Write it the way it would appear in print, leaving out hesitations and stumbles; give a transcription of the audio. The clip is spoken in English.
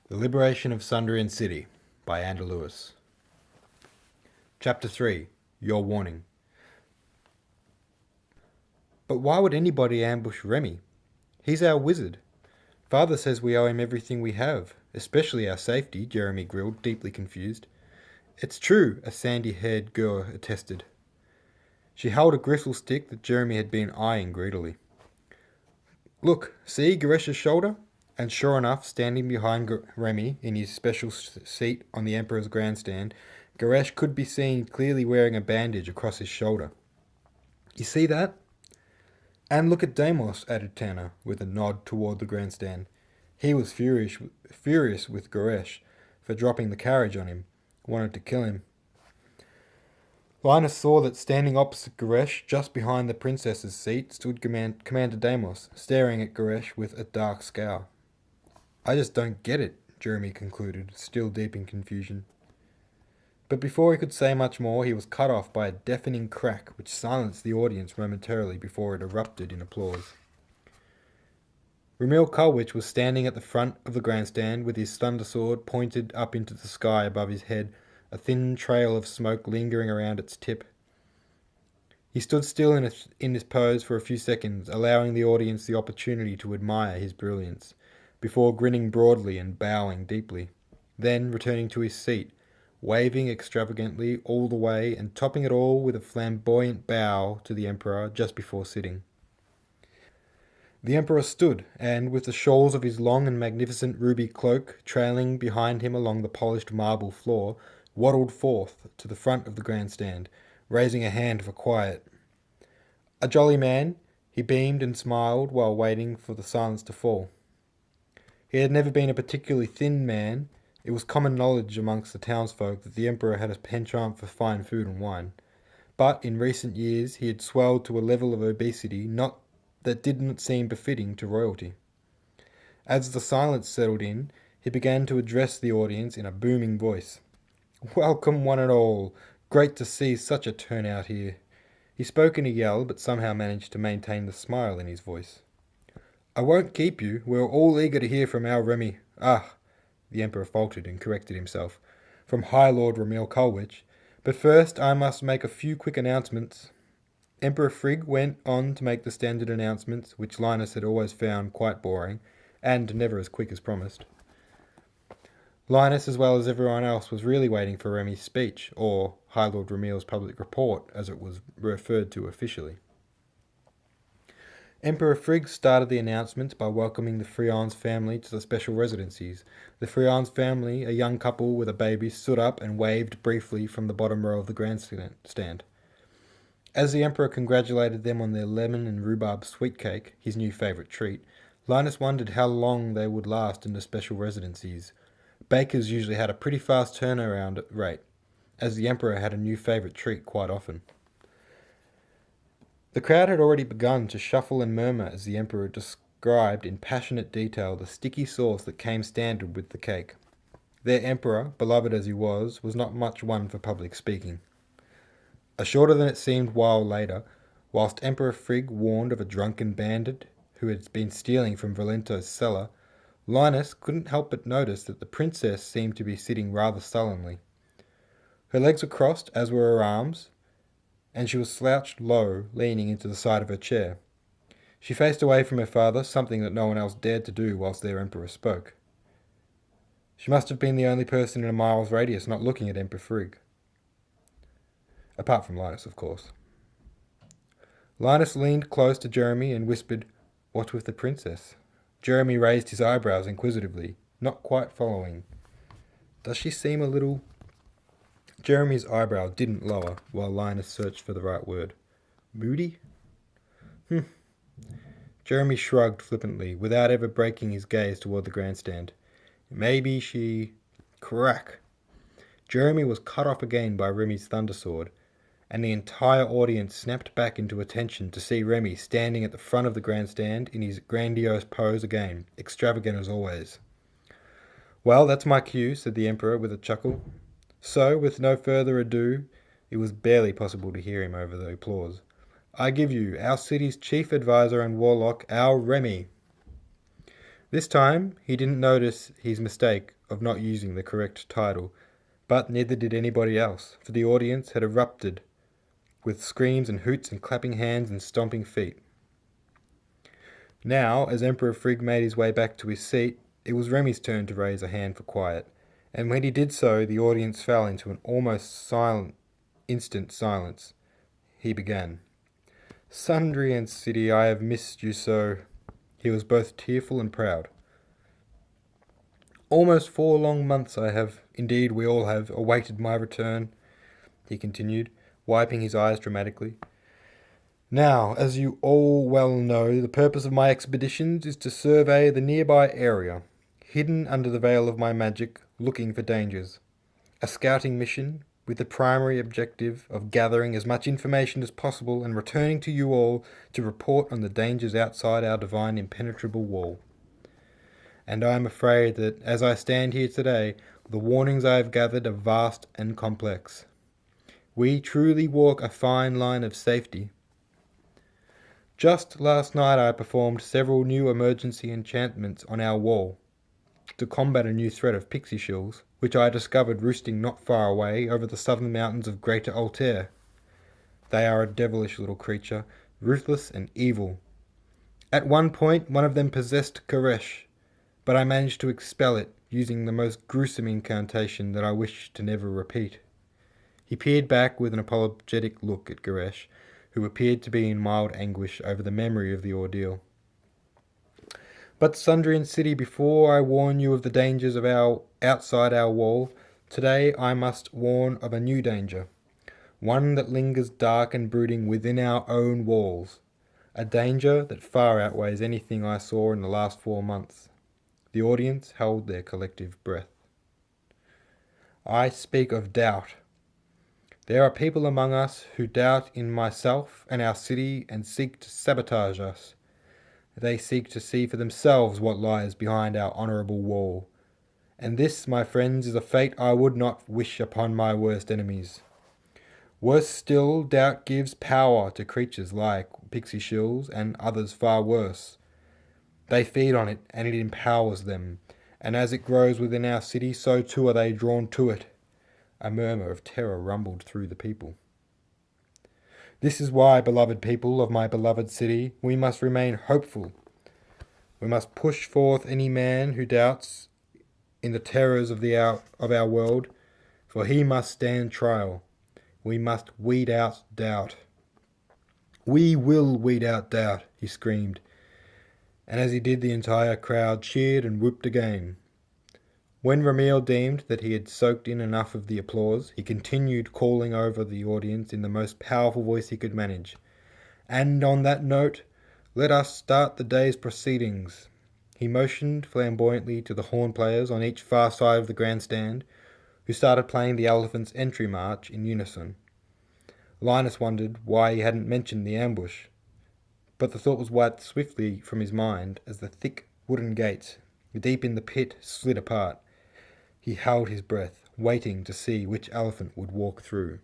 The Liberation of Sundrian City by Andrew Lewis. Chapter 3. Your Warning. But why would anybody ambush Remy? He's our wizard. Father says we owe him everything we have, especially our safety, Jeremy grilled, deeply confused. It's true, a sandy-haired girl attested. She held a gristle stick that Jeremy had been eyeing greedily. Look, see Garesh's shoulder? And sure enough, standing behind Remy in his special seat on the Emperor's grandstand, Garesh could be seen clearly wearing a bandage across his shoulder. You see that? And look at Deimos, added Tanner, with a nod toward the grandstand. He was furious with Garesh for dropping the carriage on him, wanted to kill him. Linus saw that standing opposite Garesh, just behind the princess's seat, stood Commander Deimos, staring at Garesh with a dark scowl. I just don't get it, Jeremy concluded, still deep in confusion. But before he could say much more, he was cut off by a deafening crack which silenced the audience momentarily before it erupted in applause. Ramil Kulwich was standing at the front of the grandstand with his thunder sword pointed up into the sky above his head, a thin trail of smoke lingering around its tip. He stood still in his pose for a few seconds, allowing the audience the opportunity to admire his brilliance, before grinning broadly and bowing deeply, then returning to his seat, waving extravagantly all the way and topping it all with a flamboyant bow to the Emperor just before sitting. The Emperor stood, and with the shawls of his long and magnificent ruby cloak trailing behind him along the polished marble floor, waddled forth to the front of the grandstand, raising a hand for quiet. A jolly man, he beamed and smiled while waiting for the silence to fall. He had never been a particularly thin man. It was common knowledge amongst the townsfolk that the Emperor had a penchant for fine food and wine. But in recent years he had swelled to a level of obesity that did not seem befitting to royalty. As the silence settled in, he began to address the audience in a booming voice. Welcome one and all. Great to see such a turnout here. He spoke in a yell, but somehow managed to maintain the smile in his voice. I won't keep you. We're all eager to hear from our Remy. The Emperor faltered and corrected himself. From High Lord Ramil Kulwich. But first I must make a few quick announcements. Emperor Frigg went on to make the standard announcements, which Linus had always found quite boring, and never as quick as promised. Linus, as well as everyone else, was really waiting for Remy's speech, or High Lord Ramil's public report, as it was referred to officially. Emperor Frigg started the announcements by welcoming the Frions family to the special residencies. The Frions family, a young couple with a baby, stood up and waved briefly from the bottom row of the grandstand. As the Emperor congratulated them on their lemon and rhubarb sweet cake, his new favourite treat, Linus wondered how long they would last in the special residencies. Bakers usually had a pretty fast turnaround rate, as the Emperor had a new favourite treat quite often. The crowd had already begun to shuffle and murmur as the Emperor described in passionate detail the sticky sauce that came standard with the cake. Their Emperor, beloved as he was not much one for public speaking. A shorter than it seemed while later, whilst Emperor Frigg warned of a drunken bandit who had been stealing from Valento's cellar, Linus couldn't help but notice that the princess seemed to be sitting rather sullenly. Her legs were crossed, as were her arms, and she was slouched low, leaning into the side of her chair. She faced away from her father, something that no one else dared to do whilst their Emperor spoke. She must have been the only person in a mile's radius not looking at Emperor Frigg. Apart from Linus, of course. Linus leaned close to Jeremy and whispered, "What with the princess?" Jeremy raised his eyebrows inquisitively, not quite following. Does she seem a little... Jeremy's eyebrow didn't lower while Linus searched for the right word. Moody? Jeremy shrugged flippantly, without ever breaking his gaze toward the grandstand. Maybe she... Crack! Jeremy was cut off again by Remy's thunder sword, and the entire audience snapped back into attention to see Remy standing at the front of the grandstand in his grandiose pose again, extravagant as always. Well, that's my cue, said the Emperor with a chuckle. So, with no further ado, it was barely possible to hear him over the applause. I give you, our city's chief advisor and warlock, our Remy. This time, he didn't notice his mistake of not using the correct title, but neither did anybody else, for the audience had erupted with screams and hoots and clapping hands and stomping feet. Now, as Emperor Frigg made his way back to his seat, it was Remy's turn to raise a hand for quiet, and when he did so, the audience fell into an almost instant silence. He began. "Sundrian City, I have missed you so." He was both tearful and proud. "Almost 4 long months I have, indeed we all have, awaited my return," he continued, wiping his eyes dramatically. "Now, as you all well know, the purpose of my expeditions is to survey the nearby area, hidden under the veil of my magic, looking for dangers. A scouting mission with the primary objective of gathering as much information as possible and returning to you all to report on the dangers outside our divine impenetrable wall. And I am afraid that, as I stand here today, the warnings I have gathered are vast and complex. We truly walk a fine line of safety. Just last night I performed several new emergency enchantments on our wall to combat a new threat of pixie shills, which I discovered roosting not far away over the southern mountains of Greater Altair. They are a devilish little creature, ruthless and evil. At one point, one of them possessed Koresh, but I managed to expel it using the most gruesome incantation that I wish to never repeat." He peered back with an apologetic look at Goresh, who appeared to be in mild anguish over the memory of the ordeal. "But Sundrian City, before I warn you of the dangers of outside our wall, today I must warn of a new danger, one that lingers dark and brooding within our own walls, a danger that far outweighs anything I saw in the last 4 months." The audience held their collective breath. "I speak of doubt. There are people among us who doubt in myself and our city and seek to sabotage us. They seek to see for themselves what lies behind our honourable wall. And this, my friends, is a fate I would not wish upon my worst enemies. Worse still, doubt gives power to creatures like pixie shills and others far worse. They feed on it, and it empowers them, and as it grows within our city, so too are they drawn to it." A murmur of terror rumbled through the people. "This is why, beloved people of my beloved city, we must remain hopeful. We must push forth any man who doubts in the terrors of our world, for he must stand trial. We must weed out doubt." "We will weed out doubt," he screamed, and as he did the entire crowd cheered and whooped again. When Ramil deemed that he had soaked in enough of the applause, he continued calling over the audience in the most powerful voice he could manage. "And on that note, let us start the day's proceedings." He motioned flamboyantly to the horn players on each far side of the grandstand, who started playing the elephant's entry march in unison. Linus wondered why he hadn't mentioned the ambush, but the thought was wiped swiftly from his mind as the thick wooden gates, deep in the pit, slid apart. He held his breath, waiting to see which elephant would walk through.